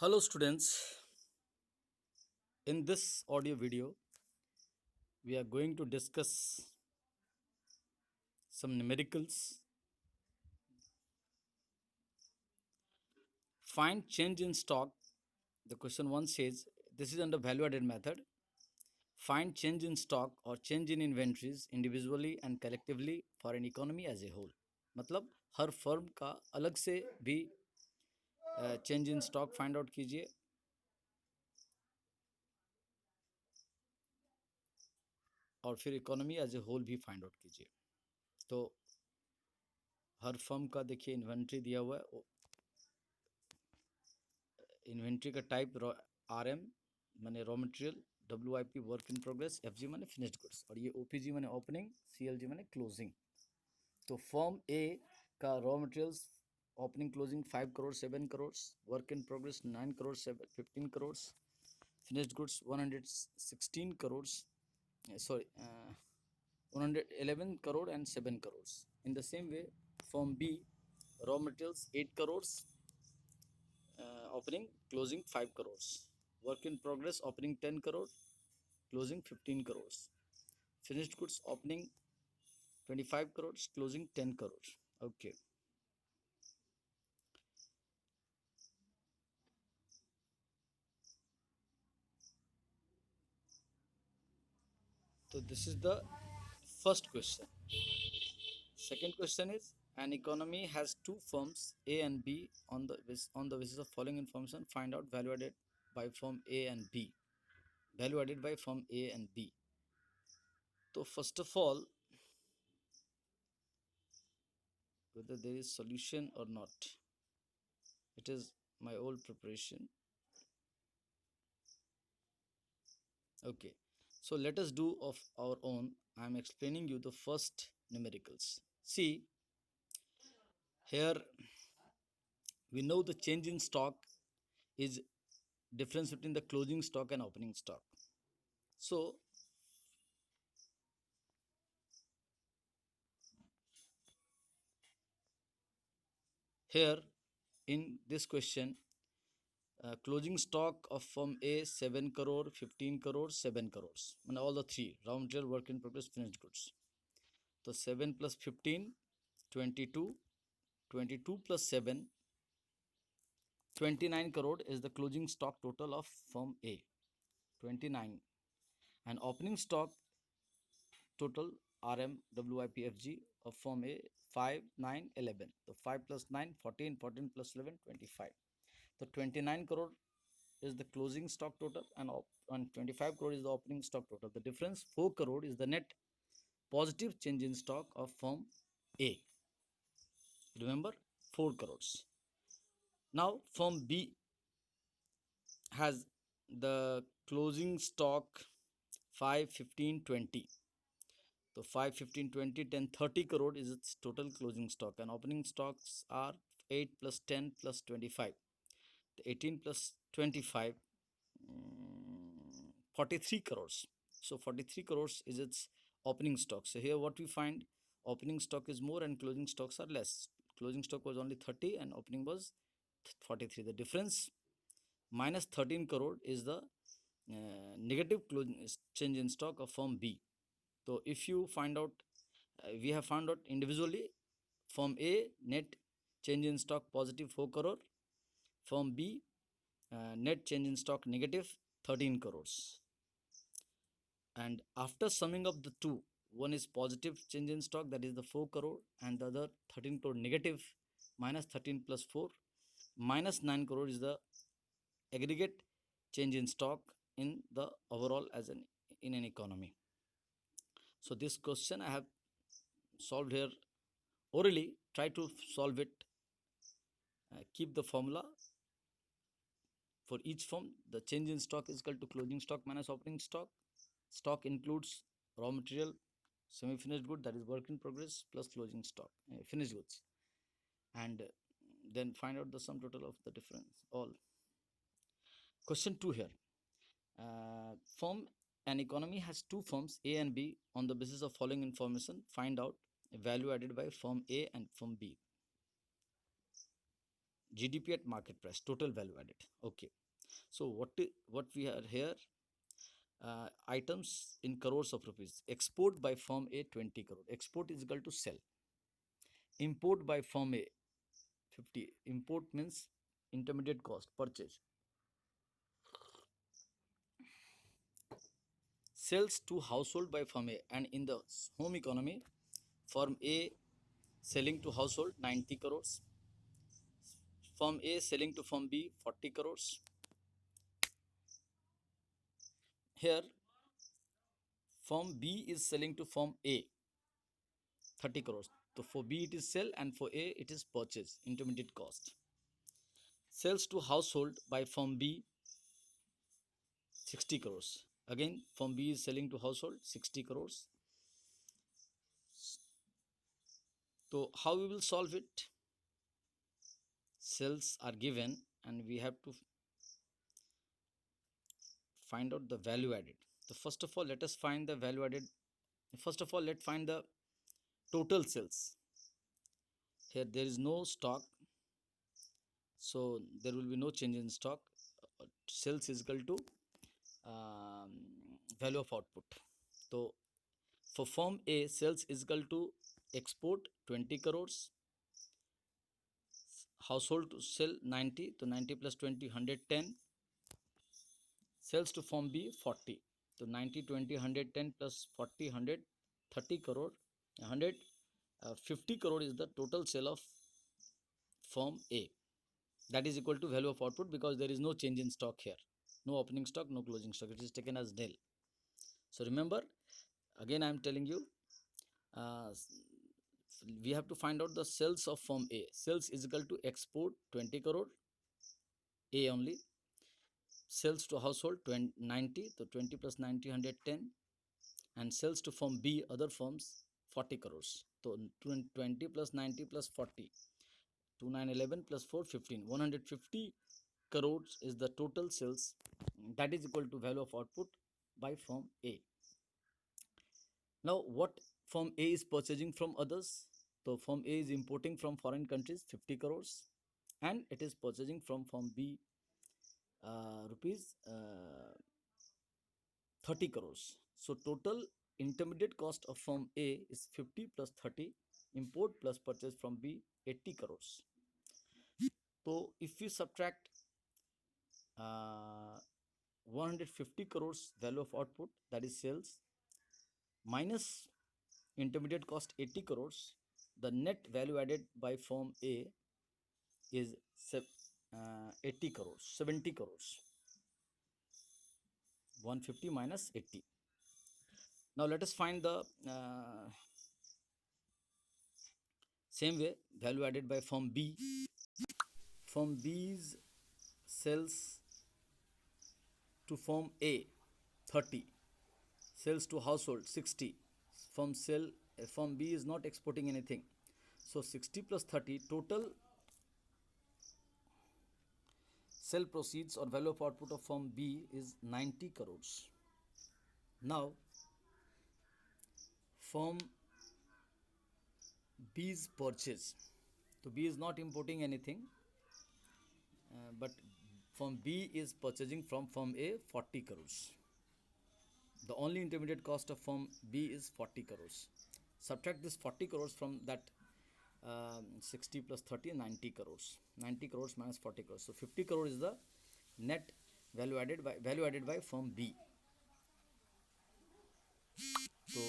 Hello students, in this audio video we are going to discuss some numericals. Find change in stock. The question 1 says this is under value added method. Find change in stock or change in inventories individually and collectively for an economy as a whole. मतलब हर firm का अलग से भी change in stock find out कीजिए और फिर economy as a whole भी find out कीजिए. तो हर फर्म का देखिए इन्वेंट्री दिया हुआ है. इन्वेंट्री का टाइप आर एम माने raw material, W I P work in progress, F G माने फिनिश्ड गुड्स और ये ओ पी जी माने ओपनिंग, सी एल जी माने क्लोजिंग. तो फॉर्म ए का raw materials opening closing 5 crore 7 crore, work in progress 9 crore 15 crore, finished goods 116 crore, sorry 111 crore and 7 crore. In the same way form B raw materials 8 crore, opening closing 5 crores, work in progress opening 10 crore, closing 15 crores, finished goods opening 25 crores, closing 10 crores. Okay, so this is the first question. Second question is, an economy has two firms A and B. On the basis of following information, find out value added by firm A and B. Value added by firm A and B. So first of all, whether there is solution or not, it is my old preparation. Okay, so let us do of our own. I am explaining you the first numericals. See, here we know the change in stock is difference between the closing stock and opening stock. So here in this question, closing stock of firm A 7 crore, 15 crore, 7 crores, and all the three raw material, work in progress, finished goods. So 7 plus 15, 22, 22 plus 7, 29 crore is the closing stock total of firm A. 29. And opening stock total RM WIPFG of firm A 5 9 11. So 5 plus 9 14, 14 plus 11 25. So 29 crore is the closing stock total and 25 crore is the opening stock total. The difference 4 crore is the net positive change in stock of firm A. Remember, 4 crores. Now firm B has the closing stock 5 15 20. So 5 15 20 10 30 crore is its total closing stock, and opening stocks are 8 plus 10 plus 25. The 18 plus 25, 43 crores. So 43 crores is its opening stock. So here what we find, opening stock is more and closing stocks are less. Closing stock was only 30 and opening was 43. The difference minus 13 crore is the negative closing change in stock of firm B. So if you find out, we have found out individually, firm A net change in stock positive 4 crore, firm B net change in stock negative 13 crores. And after summing up the two, one is positive change in stock, that is the 4 crore, and the other 13 crore negative, minus 13 plus 4, minus 9 crore is the aggregate change in stock in the overall as an in an economy. So this question I have solved here orally. Try to solve it. Keep the formula for each firm. The change in stock is equal to closing stock minus opening stock. Stock includes raw material, semi-finished good, that is work in progress, plus closing stock, finished goods, and then find out the sum total of the difference. All. Question 2 here. Firm an economy has two firms A and B. On the basis of following information, find out value added by firm A and firm B. GDP at market price, total value added. Okay. So what we are here, items in crores of rupees. Export by firm A 20 crore. Export is equal to sell. Import by firm A 50. Import means intermediate cost, purchase. Sales to household by firm A, and in the home economy, firm A selling to household 90 crores. Firm A selling to firm B 40 crores. Here firm B is selling to firm A 30 crores. So for B it is sell and for A it is purchase, intermediate cost. Sales to household by firm B 60 crores. Again firm B is selling to household 60 crores. So how we will solve it? Sales are given and we have to find out the value added. So first of all, let us find the value added. First of all, let's find the total sales. Here there is no stock, so there will be no change in stock. Sales is equal to um, value of output. So for firm A, sales is equal to export 20 crores, household to sell 90, so 90 plus 20 110, sales to firm B 40, so 90 20 110 plus 40 130 crore, 150 crore is the total sale of firm A. That is equal to value of output because there is no change in stock here, no opening stock, no closing stock, it is taken as nil. So remember, again I am telling you, uh, we have to find out the sales of firm A. Sales is equal to export 20 crore A only, sales to household 20, 90, so 20 plus 90 110, and sales to firm B other firms 40 crores. So 20 plus 90 plus 40, 2911 plus 4 15, 150 crores is the total sales. That is equal to value of output by firm A. Now what firm A is purchasing from others? So firm A is importing from foreign countries 50 crores and it is purchasing from firm B rupees 30 crores. So total intermediate cost of firm A is 50 plus 30, import plus purchase from B 80 crores. So if we subtract 150 crores value of output, that is sales, minus intermediate cost 80 crores, the net value added by firm A is 80 crores, 70 crores. 150 minus 80. Now let us find the same way value added by firm B. Firm B's sales to firm A 30, sales to household 60. Firm B is not exporting anything, so 60 plus 30 total sale proceeds or value of output of firm B is 90 crores. Now firm B's purchase, so B is not importing anything, but firm B is purchasing from firm A 40 crores. The only intermediate cost of firm B is 40 crores. Subtract this 40 crores from that 60 plus 30, 90 crores. 90 crores minus 40 crores. So 50 crores is the net value added by firm B. So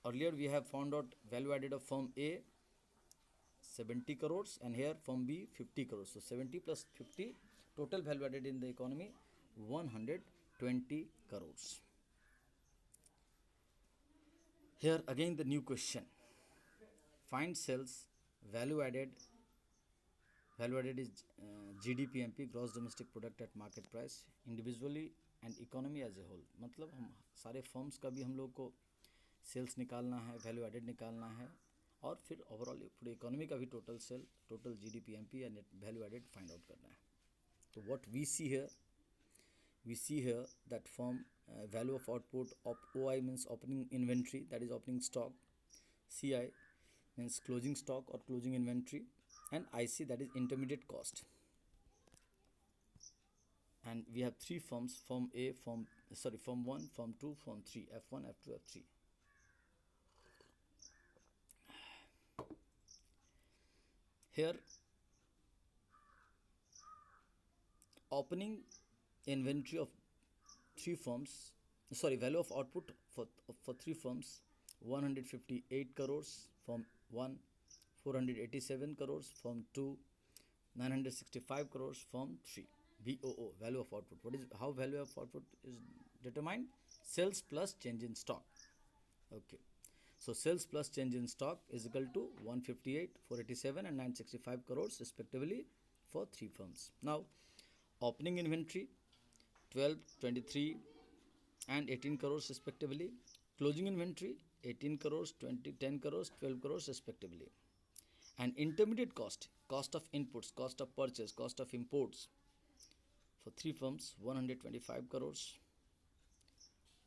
earlier we have found out value added of firm A 70 crores and here firm B 50 crores. So 70 plus 50, total value added in the economy 120 crores. Here again the new question. Find sales value added. Value added is GDPMP, gross domestic product at market price, individually and economy as a whole. मतलब हम सारे firms का भी हम लोग को sales निकालना है, वैल्यू एडेड निकालना है और फिर ओवरऑल पूरे इकोनॉमी का भी टोटल सेल, टोटल GDPMP या net value added find out करना है. तो what we see here that firm value of output of OI means opening inventory, that is opening stock, CI means closing stock or closing inventory, and IC that is intermediate cost. and we have three firms: firm A, firm 1, firm 2, firm 3, F1, F2, F3. Here opening inventory of three firms, value of output for three firms: 158 crores firm 1, 487 crores firm 2, 965 crores firm 3. VOO, value of output. What is how value of output is determined? Sales plus change in stock. Okay, so sales plus change in stock is equal to 158, 487 and 965 crores respectively for three firms. Now opening inventory 12, 23 and 18 crores respectively. Closing inventory 18 crores, 20, 10 crores, 12 crores respectively. And intermediate cost, cost of inputs, cost of purchase, cost of imports for three firms: 125 crores,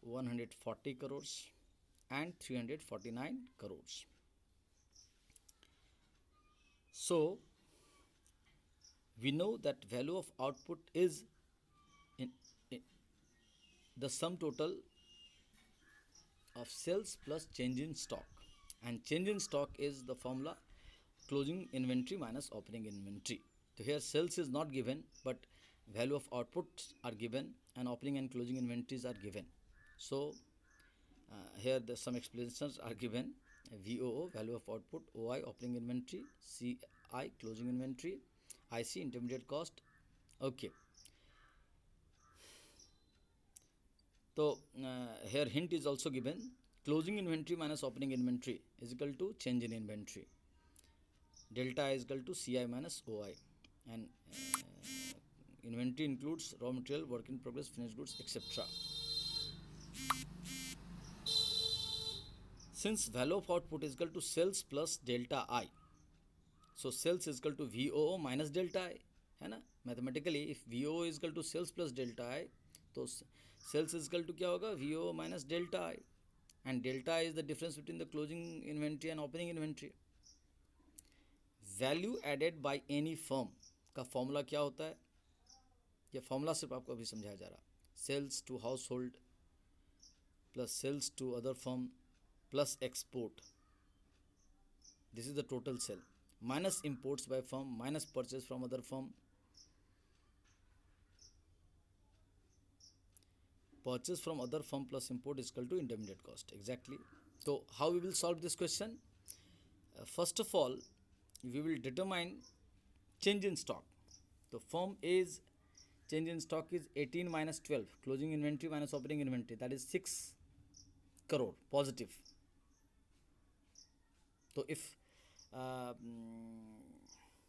140 crores and 349 crores. So we know that value of output is in the sum total of sales plus change in stock, and change in stock is the formula closing inventory minus opening inventory. So here sales is not given, but value of outputs are given and opening and closing inventories are given. So here some explanations are given: VOO, value of output; OI, opening inventory; CI, closing inventory; IC, intermediate cost. Okay, so here hint is also given: closing inventory minus opening inventory is equal to change in inventory. Delta I is equal to CI minus OI, and inventory includes raw material, work in progress, finished goods, etc. Since value of output is equal to sales plus delta I, so sales is equal to VOO minus delta I, है ना? Mathematically, if VOO is equal to sales plus delta I, तो sales is equal to क्या होगा? VOO minus delta I, and delta I is the difference between the closing inventory and opening inventory. Value added by any firm का formula क्या होता है? ये formula सिर्फ आपको अभी समझाया जा रहा. Sales to household plus sales to other firm plus export, this is the total sale, minus imports by firm minus purchase from other firm. Purchase from other firm plus import is equal to intermediate cost. Exactly. So how we will solve this question? First of all, we will determine change in stock. So firm A's change in stock is 18 minus 12, closing inventory minus opening inventory, that is 6 crore positive. So if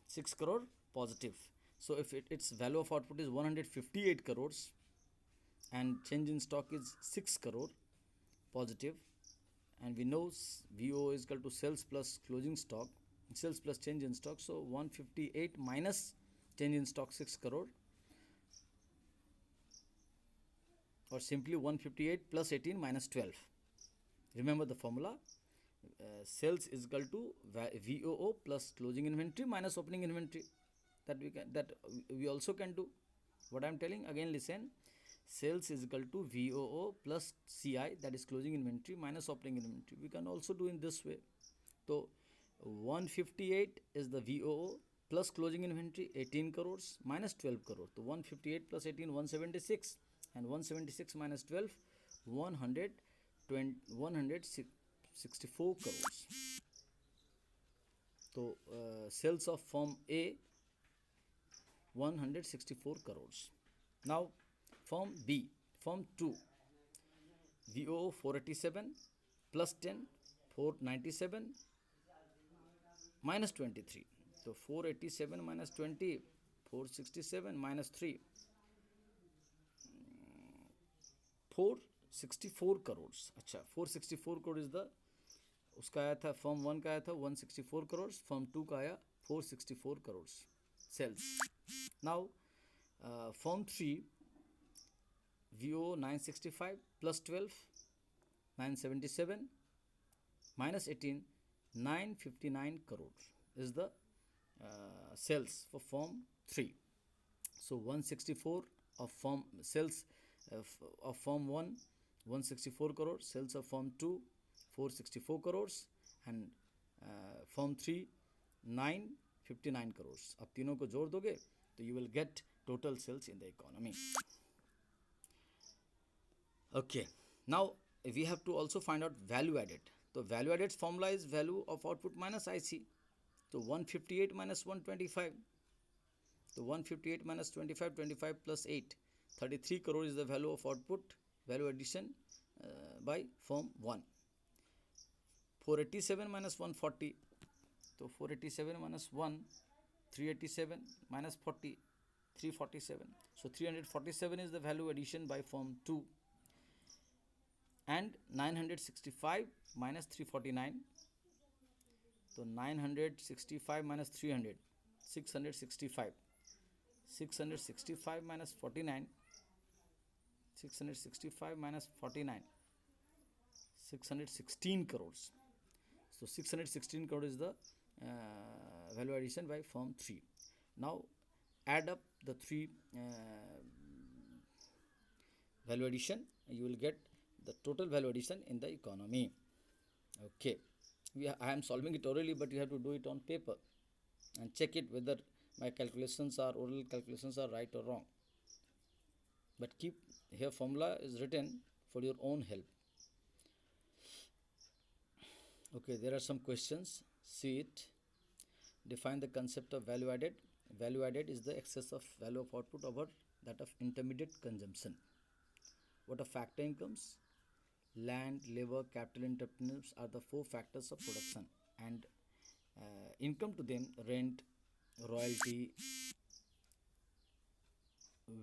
6 crore positive, so if its value of output is 158 crores and change in stock is 6 crore positive, and we know VO is equal to sales plus closing stock, sales plus change in stock, so 158 minus change in stock 6 crore, or simply 158 plus 18 minus 12. Remember the formula. Sales is equal to VOO plus closing inventory minus opening inventory. That we also can do. What I am telling again, listen. Sales is equal to VOO plus CI, that is closing inventory minus opening inventory. We can also do in this way. So 158 is the VOO plus closing inventory 18 crores minus 12 crores. So 158 plus 18 176, and 176 minus 12 164 crores. So sales of firm A 164 crores. Now firm B, firm 2, VOO 487 plus 10 497 minus 23. So 487 minus 20 467 minus 3 464 crores. अच्छा 464 crore is the उसका आया था form 1 का आया था 164 crores, form 2 का आया 464 crores sales. Now form 3 VO 965 plus 12 977 minus 18 959 crores is the sales for form 3. So 164 of firm sales of firm 1 164 crores, sales of firm 2 464 crores, and firm 3 959 crores. अब तीनों को जोड़ दोगे तो you will get total sales in the economy. Okay, now we have to also find out value added. So value added formula is value of output minus IC. So 158 minus 125. So 158 minus 25, 25 plus 8, 33 crore is the value of output, value addition by firm 1. 487 minus 140. So 487 minus 1, 387 minus 40, 347. So 347 is the value addition by firm 2. And 965 minus 349. So 965 minus 300, 665. 665 minus 49, 665 minus 49, 616 crores. So 616 crore is the value addition by firm 3. Now add up the three value addition, you will get the total value addition in the economy. Okay, I am solving it orally, but you have to do it on paper and check it whether my calculations are oral calculations are right or wrong. But keep here, formula is written for your own help. Okay, there are some questions. See it. Define the concept of value added. Value added is the excess of value of output over that of intermediate consumption. What are factor incomes? Land, labor, capital, entrepreneurs are the 4 factors of production, and income to them, rent, royalty,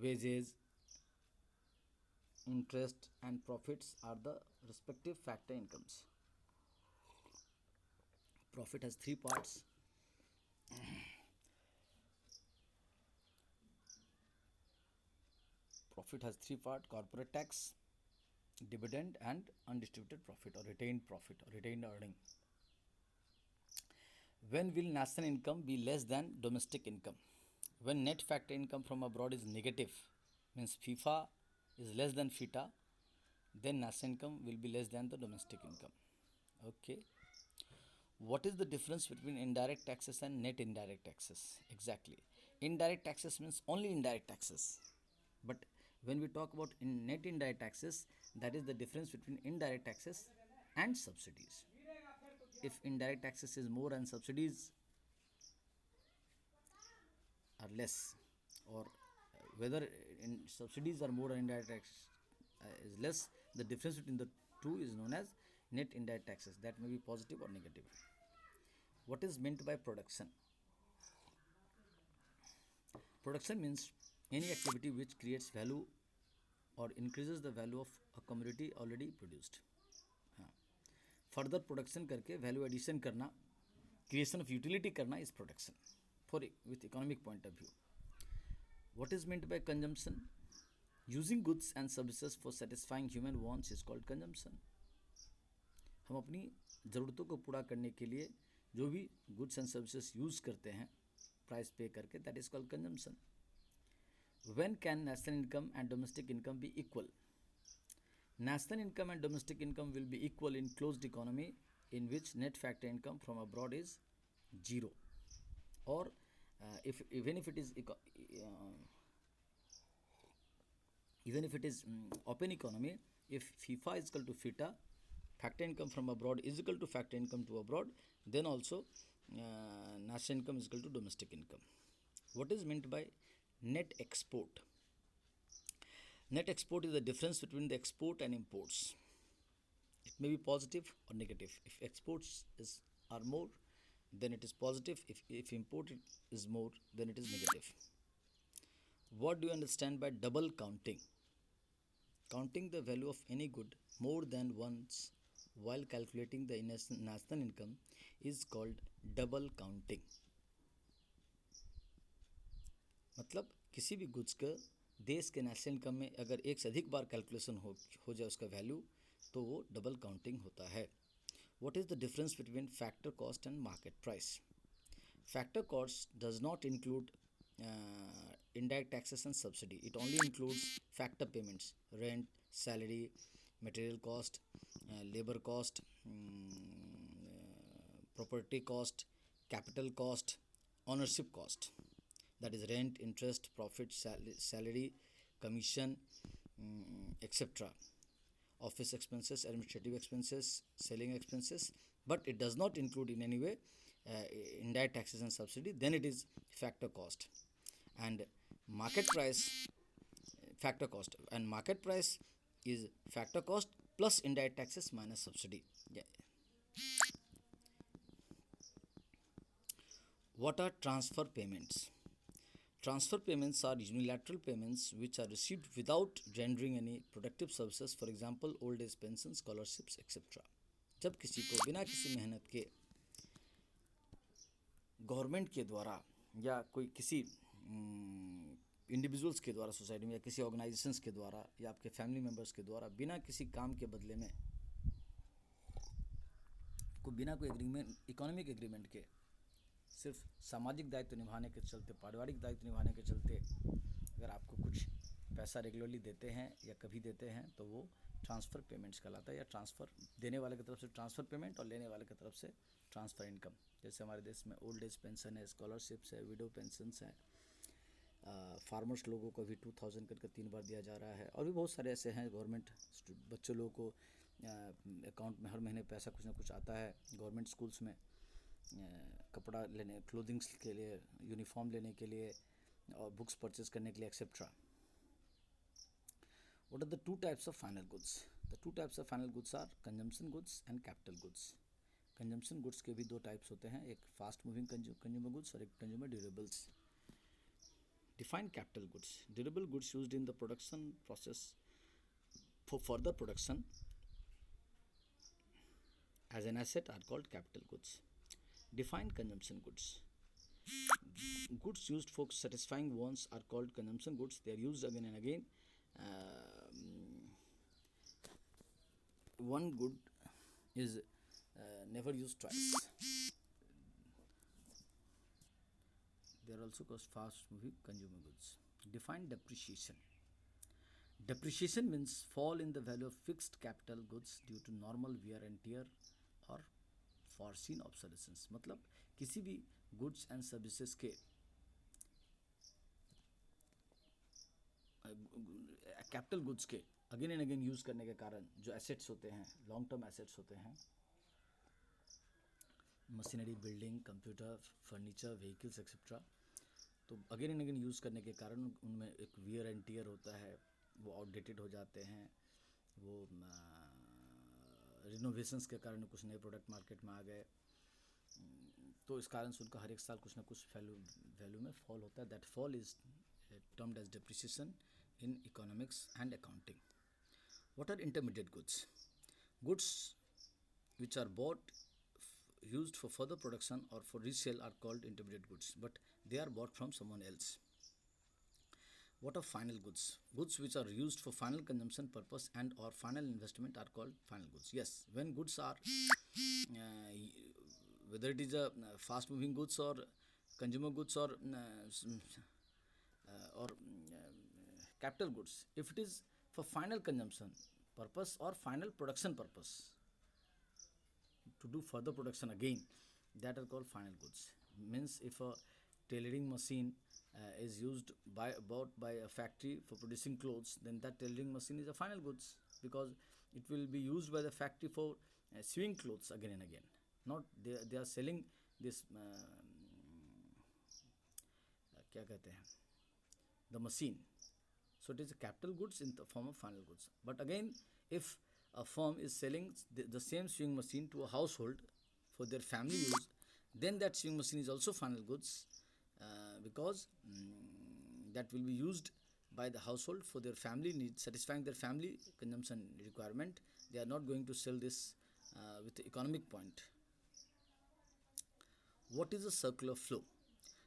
wages, interest, and profits are the respective factor incomes. Profit has 3 parts. Profit has 3 parts: corporate tax, dividend, and undistributed profit or retained earning. When will national income be less than domestic income? When net factor income from abroad is negative, means FIFA is less than FITA, then national income will be less than the domestic income. Okay. What is the difference between indirect taxes and net indirect taxes? Exactly. Indirect taxes means only indirect taxes. But when we talk about net indirect taxes, that is the difference between indirect taxes and subsidies. If indirect taxes is more and subsidies are less, or whether subsidies are more and indirect tax is less, the difference between the two is known as net indirect taxes. That may be positive or negative. What is meant by production? Production means any activity which creates value or increases the value of a commodity already produced. Further production करके value addition करना, creation of utility करना is production with economic point of view. What is meant by consumption? Using goods and services for satisfying human wants is called consumption. हम अपनी ज़रूरतों को पूरा करने के लिए जो भी goods and services use करते हैं price pay करके, that is called consumption. When can national income and domestic income be equal? National income and domestic income will be equal in closed economy in which net factor income from abroad is 0, or even if it is open economy, if FIFA is equal to FITA, factor income from abroad is equal to factor income to abroad, then also national income is equal to domestic income. What is meant by net export? Net export is the difference between the export and imports. It may be positive or negative. If exports are more, then it is positive. If import is more, then it is negative. What do you understand by double counting? Counting the value of any good more than once while calculating the national income is called double counting. मतलब किसी भी goods का देश के national income में अगर एक से अधिक बार कैलकुलेशन हो जाए उसका वैल्यू, तो वो डबल काउंटिंग होता है. What is the difference between factor cost and market price? Factor cost does not include indirect taxes and subsidy. It only includes factor payments, rent, salary, material cost, labor cost, property cost, capital cost, ownership cost. That is rent, interest, profit, salary, commission, etc. Office expenses, administrative expenses, selling expenses, but it does not include in any way uh, indirect taxes and subsidy. Then it is factor cost and market price. Factor cost and market price is factor cost plus indirect taxes minus subsidy. Yeah. What are transfer payments? Transfer payments are unilateral payments which are received without rendering any productive services, for example old age pensions, scholarships, etc. जब किसी को बिना किसी मेहनत के government के द्वारा या कोई किसी इंडिविजुअल्स के द्वारा सोसाइटी में या किसी ऑर्गेनाइजेशंस के द्वारा या आपके फैमिली मेम्बर्स के द्वारा बिना किसी काम के बदले में बिना कोई एग्रीमेंट, इकोनॉमिक एग्रीमेंट के, सिर्फ सामाजिक दायित्व निभाने के चलते, पारिवारिक दायित्व निभाने के चलते अगर आपको कुछ पैसा रेगुलरली देते हैं या कभी देते हैं तो वो ट्रांसफ़र पेमेंट्स कहलाता है, या ट्रांसफ़र देने वाले की तरफ से ट्रांसफ़र पेमेंट और लेने वाले की तरफ से ट्रांसफ़र इनकम। जैसे हमारे देश में ओल्ड एज पेंशन है, स्कॉलरशिप्स है, विडो पेंशंस हैं, फार्मर्स लोगों को भी 2000 करके 3 बार दिया जा रहा है, और भी बहुत सारे ऐसे हैं। गवर्नमेंट बच्चों लोगों को अकाउंट में हर महीने पैसा कुछ ना कुछ आता है। गवर्नमेंट स्कूल्स में कपड़ा लेने, क्लोथिंग्स के लिए, यूनिफॉर्म लेने के लिए और बुक्स परचेज करने के लिए etcetera. What are the two types of final goods? The two types of final goods are consumption goods and capital goods. Consumption goods के भी दो टाइप्स होते हैं, एक फास्ट मूविंग कंज्यूमर गुड्स और एक consumer durables. Define capital goods. Durable goods used in the production process for further production as an asset are called capital goods. Define consumption goods. Goods used for satisfying wants are called consumption goods. They are used again and again. One good is never used twice. They are also called fast moving consumer goods. Define depreciation. Depreciation means fall in the value of fixed capital goods due to normal wear and tear or foreseen obsolescence. मतलब किसी भी goods and services के capital goods के again and again use करने के कारण जो assets होते हैं, लॉन्ग टर्म एसेट्स होते हैं, machinery, building, computer, furniture, vehicles etcetera, तो अगेन एंड अगेन यूज़ करने के कारण उनमें एक वियर एंड टियर होता है, वो आउटडेटेड हो जाते हैं, वो रिनोवेशंस के कारण कुछ नए प्रोडक्ट मार्केट में आ गए, तो इस कारण से उनका हर एक साल कुछ ना कुछ वैल्यू में फॉल होता है। That fall is termed as depreciation in economics and accounting. What are intermediate goods? Goods which are bought, used for further production or for resale are called intermediate goods, but they are bought from someone else. What are final goods? Goods which are used for final consumption purpose and or final investment are called final goods. Yes, when goods are whether it is a fast moving goods or consumer goods or capital goods, if it is for final consumption purpose or final production purpose to do further production again, that are called final goods. Means if a tailoring machine is used bought by a factory for producing clothes, then that tailoring machine is a final goods, because it will be used by the factory for sewing clothes again and again. Not they are selling this क्या कहते हैं, the machine. So it is a capital goods in the form of final goods. But again, if a firm is selling the same sewing machine to a household for their family use, then that sewing machine is also final goods, because that will be used by the household for their family needs, satisfying their family consumption requirement. They are not going to sell this with the economic point. What is a circular flow?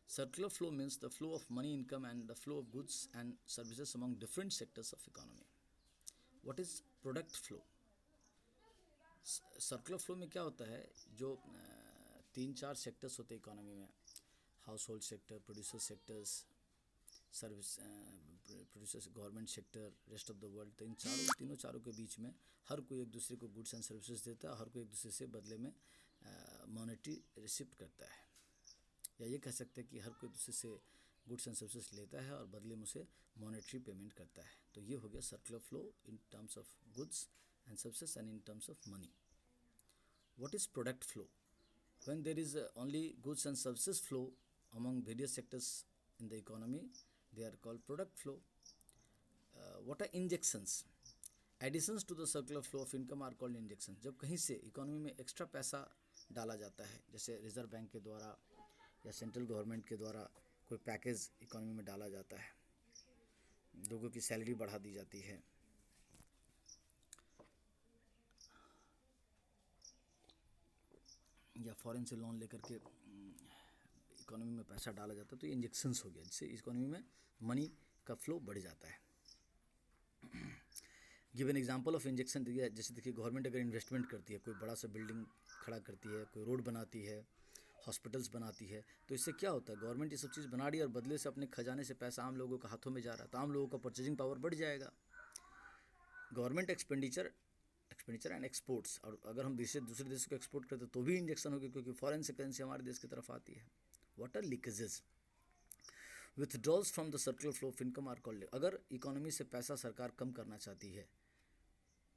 Circular flow means the flow of money, income and the flow of goods and services among different sectors of economy. What is product flow? Circular flow में क्या होता है, जो 3-4 sectors होते हैं economy में, house hold sector, producer sectors, service producers, government sector, rest of the world. तो इन तीनों चारों के बीच में हर कोई एक दूसरे को गुड्स एंड सर्विसेज देता है, हर कोई एक दूसरे से बदले में मॉनेटरी रिसिप्ट करता है, या ये कह सकते हैं कि हर कोई दूसरे से गुड्स एंड सर्विसेज लेता है और बदले में उसे मॉनेटरी पेमेंट करता है। तो ये हो गया circular flow in terms of goods and services and in terms of money. What is product flow? When there is only goods and services flow among various sectors in the economy, they are called product flow. What are injections? Additions to the circular flow of income are called injections. जब कहीं से economy में extra पैसा डाला जाता है, जैसे reserve bank के द्वारा या सेंट्रल गवर्नमेंट के द्वारा कोई पैकेज इकोनॉमी में डाला जाता है, लोगों की सैलरी बढ़ा दी जाती है, या फॉरेन से लोन लेकर के इकोनॉमी में पैसा डाला जाता है, तो ये इंजेक्शंस हो गया, जिससे इकोनॉमी में मनी का फ्लो बढ़ जाता है। Give an example of injection दिया, जैसे देखिए गवर्नमेंट अगर इन्वेस्टमेंट करती है, कोई बड़ा सा बिल्डिंग खड़ा करती है, कोई रोड बनाती है, हॉस्पिटल्स बनाती है, तो इससे क्या होता है, गवर्नमेंट ये सब चीज़ बना रही है और बदले से अपने खजाने से पैसा आम लोगों के हाथों में जा रहा है, तो आम लोगों का परचेजिंग पावर बढ़ जाएगा। गवर्नमेंट एक्सपेंडिचर एंड एक्सपोर्ट्स, और अगर हम दूसरे देशों को एक्सपोर्ट करते तो भी इंजेक्शन होगी, क्योंकि फॉरेन से करेंसी हमारे देश की तरफ आती है। What are leakages? Withdrawals from the circular flow of income are called. अगर इकोनॉमी से पैसा सरकार कम करना चाहती है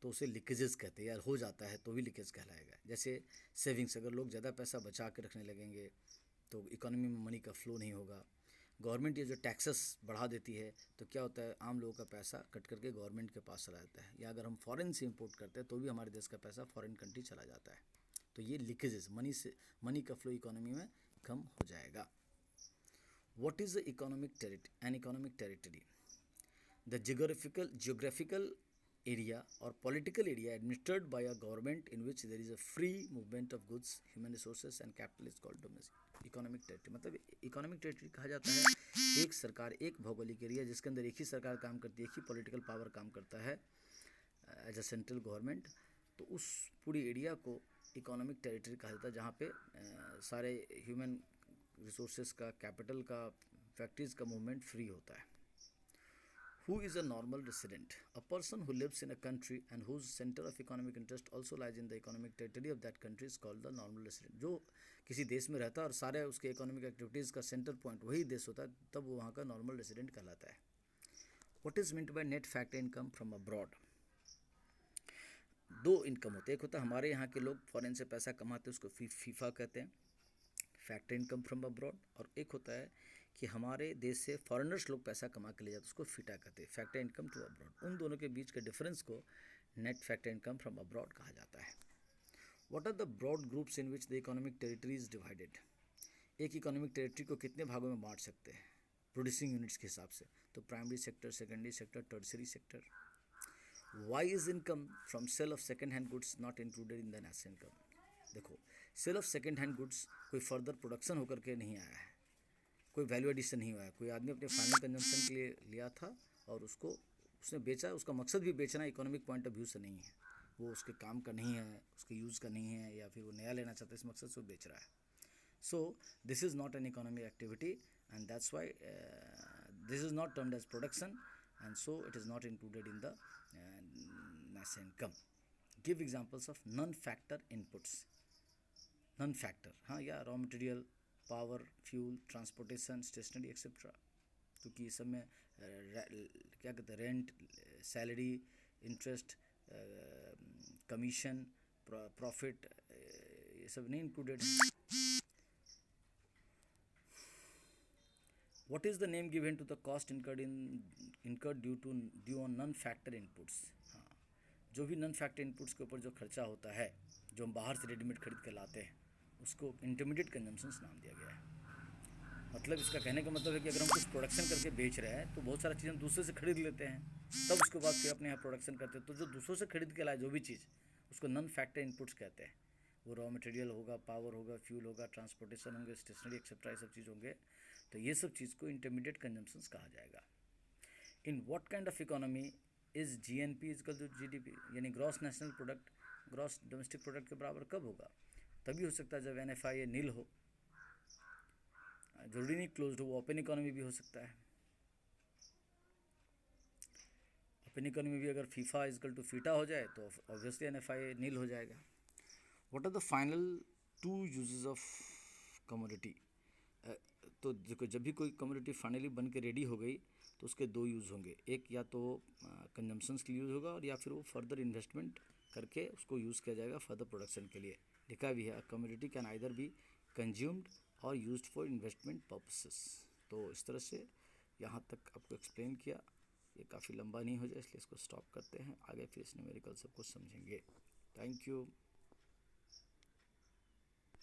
तो उसे लीकेजेस कहते हैं, या हो जाता है तो भी लीकेज कहलाएगा। जैसे सेविंग्स, अगर लोग ज़्यादा पैसा बचा के रखने लगेंगे तो इकोनॉमी में मनी का फ्लो नहीं होगा। गवर्नमेंट ये जो टैक्सेस बढ़ा देती है तो क्या होता है, आम लोगों का पैसा कट करके गवर्नमेंट के पास चला जाता है, या अगर हम फॉरेन से इंपोर्ट करते हैं तो भी हमारे देश का पैसा फॉरेन कंट्री चला जाता है। तो ये लीकेजेस, मनी का फ्लो इकोनॉमी में कम हो जाएगा। What is the economic territory? The geographical area or political area administered by a government in which there is a free movement of goods, human resources and capital is called domestic economic territory। मतलब economic territory कहा जाता है एक सरकार, एक भौगोलिक area जिसके अंदर एक ही सरकार काम करती है, एक ही पॉलिटिकल पावर काम करता है एज अ सेंट्रल गवर्नमेंट, तो उस पूरी एरिया को इकोनॉमिक टेरिटरी कहा जाता है, जहाँ पे सारे ह्यूमन रिसोर्सेज का, कैपिटल का, फैक्ट्रीज का मूवमेंट फ्री होता है। Who is a normal resident? A person who lives in a country and whose center of economic interest also lies in the economic territory of that country is called the normal resident। जो किसी देश में रहता है और सारे उसके economic activities का सेंटर पॉइंट वही देश होता है, तब वो वहाँ का नॉर्मल रेसिडेंट कहलाता है। What is meant by net factor income from abroad? दो इनकम होते हैं, एक होता है हमारे यहाँ के लोग फॉरेन से पैसा कमाते हैं, उसको फीफा कहते हैं, फैक्टर इनकम फ्रॉम अब्रॉड, और एक होता है कि हमारे देश से फॉरेनर्स लोग पैसा कमा के ले जाते हैं, उसको फीटा कहते हैं, फैक्टर इनकम टू अब्रॉड। उन दोनों के बीच के डिफरेंस को net factor income from abroad कहा जाता है। What are the broad groups in which the economic territory is divided? एक इकोनॉमिक टेरिटरी को कितने भागों में बांट सकते हैं प्रोड्यूसिंग यूनिट्स के हिसाब से? तो primary sector, secondary sector, tertiary sector. Why is income from sale of second hand goods not included in the national income? देखो, sale of second hand goods कोई फर्दर प्रोडक्शन होकर के नहीं आया है, कोई वैल्यू एडिशन नहीं हुआ है, कोई आदमी अपने फाइनल कंजम्पशन के लिए लिया था और उसने बेचा, उसका मकसद भी बेचना इकोनॉमिक पॉइंट ऑफ व्यू से नहीं है, वो उसके काम का नहीं है, उसके यूज़ का नहीं है, या फिर वो नया लेना चाहता है, इस मकसद से वो बेच रहा है। So this is not an economic activity and that's why this is not termed as production and so it is not included in the national income. Give examples of non factor inputs. Non factor, हाँ, या raw material, power, fuel, transportation, stationery etcetera, क्योंकि ये सब में क्या कहते हैं, rent, salary, interest, commission, profit, ये सब नहीं इंक्लूडेड है। What is the name given to the cost incurred due on non factor inputs? हाँ, जो भी नॉन फैक्टर इनपुट्स के ऊपर जो खर्चा होता है, जो हम बाहर से रेडीमेड खरीद के लाते हैं, उसको इंटरमीडिएट कंजम्पशंस नाम दिया गया है। मतलब इसका कहने का मतलब है कि अगर हम कुछ प्रोडक्शन करके बेच रहे हैं तो बहुत सारा चीज़ हम दूसरे से खरीद लेते हैं, तब उसके बाद फिर अपने यहाँ प्रोडक्शन करते हैं, तो जो दूसरों से खरीद के लाए जो भी चीज़, उसको नॉन फैक्टर इनपुट्स कहते हैं। वो रॉ मटेरियल होगा, पावर होगा, फ्यूल होगा, ट्रांसपोर्टेशन होंगे, स्टेशनरी एक्सेट्रा, ये सब चीज़ होंगे, तो ये सब चीज़ को इंटरमीडिएट कंजम्पशंस कहा जाएगा। In what kind of economy is GNP equal to GDP, यानी gross national product, gross domestic product के बराबर कब होगा? तभी हो सकता है जब NFI नील हो। जरूरी नहीं क्लोज्ड हो, वो ओपन इकोनॉमी भी हो सकता है। ओपन इकोनॉमी में भी अगर फीफा इजकल टू फीटा हो जाए तो ऑब्वियसली NFI नील हो जाएगा। What are the final 2 uses of commodity? तो देखो, जब भी कोई कमोडिटी फाइनली बन के रेडी हो गई तो उसके 2 यूज़ होंगे। एक या तो कंजम्पशंस के लिए यूज़ होगा, और या फिर वो फर्दर इन्वेस्टमेंट करके उसको यूज़ किया जाएगा फर्दर प्रोडक्शन के लिए। लिखा भी है, commodity can either be consumed और यूज्ड फॉर इन्वेस्टमेंट पर्पसेस। तो इस तरह से यहाँ तक आपको एक्सप्लेन किया। ये काफ़ी लंबा नहीं हो जाए इसलिए इसको स्टॉप करते हैं, आगे फिर इस न्यूमेरिकल सब कुछ समझेंगे। Thank you.